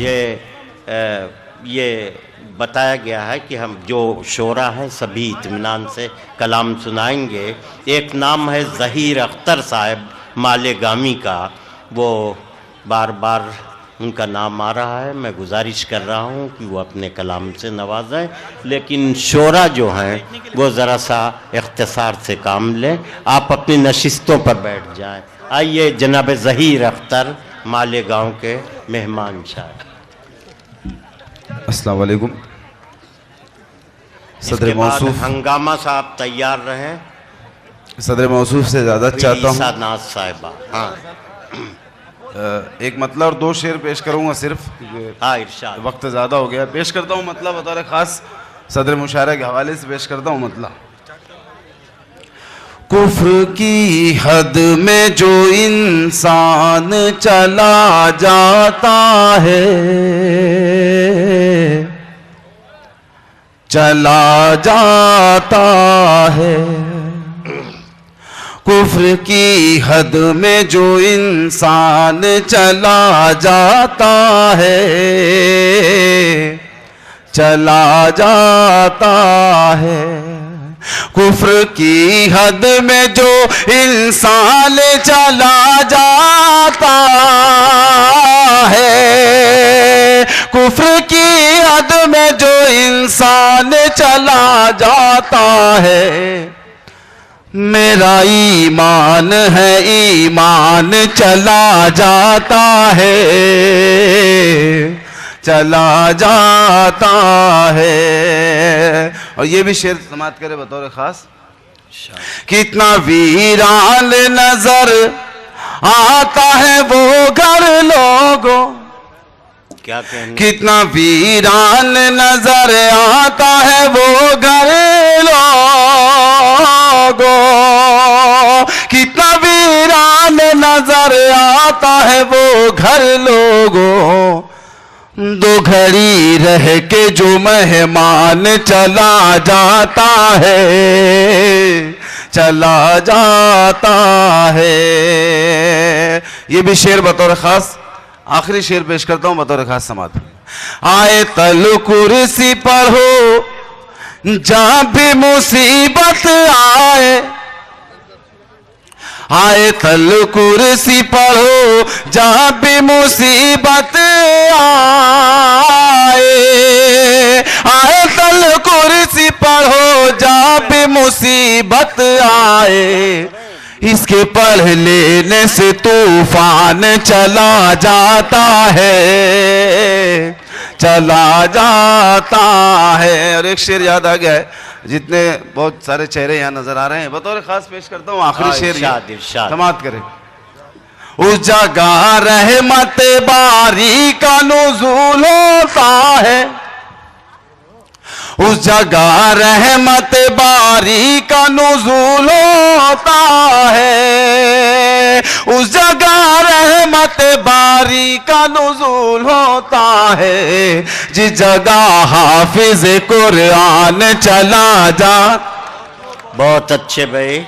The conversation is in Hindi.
मुझे ये बताया गया है कि हम जो शोरा हैं सभी इत्मीनान से कलाम सुनाएंगे। एक नाम है ज़हीर अख्तर साहब मालेगामी का, वो बार बार उनका नाम आ रहा है। मैं गुजारिश कर रहा हूँ कि वो अपने कलाम से नवाजें, लेकिन शोरा जो हैं वो ज़रा सा इख्तिसार से काम लें। आप अपनी नशिस्तों पर बैठ जाएं। आइए जनाब ज़हीर अख्तर मालेगांव के मेहमान शायर। अस्सलाम वालेकुम। सदर मौसूफ हंगामा साहब तैयार रहें। सदर मौसूफ से ज़्यादा चाहता हूँ नाज साहिबा। हाँ, एक मतलब और दो शेर पेश करूँगा सिर्फ। हाँ इरशाद। वक्त ज़्यादा हो गया। पेश करता हूँ मतलब बतौर ख़ास सदर मुशायरा के हवाले से पेश करता हूँ मतलब। कुफ्र की हद में जो इंसान चला जाता है, चला जाता है। कुफ्र की हद में जो इंसान चला जाता है, चला जाता है। कुफ्र की हद में जो इंसान चला जाता है, कुफ्र की हद में जो इंसान चला जाता है, मेरा ईमान है ईमान चला जाता है, चला जाता है। और ये भी शेर समात करे बतौर खास। कितना वीरान नजर आता है वो घर लोगों, क्या कहने? कितना वीरान नजर आता है वो घर लोगों, कितना वीरान नजर आता है वो घर लोगों। दो घड़ी रह के जो मेहमान चला जाता है, चला जाता है। ये भी शेर बतौर खास आखिरी शेर पेश करता हूं बतौर खास समात। आए तल कुर्सी पर हो जहां भी मुसीबत आए, आए तल कुर्सी पर हो जहां भी मुसीबत आए, आए तल कुर्सी पर हो जहां भी मुसीबत आए, इसके पढ़ लेने से तूफान चला जाता है, चला जाता है। और एक शेर याद आ गया है, जितने बहुत सारे चेहरे यहाँ नजर आ रहे हैं बतौर खास पेश करता हूँ आखिरी शेर समात करें। उस जगह रहमत बारी का नुज़ूल होता है, उस जगह रहमत बारी का नुज़ूल होता है, उस जगह रहमत बारी का नुज़ूल होता है। जिस जगह हाफिज कुरान चला जा। बहुत अच्छे भाई।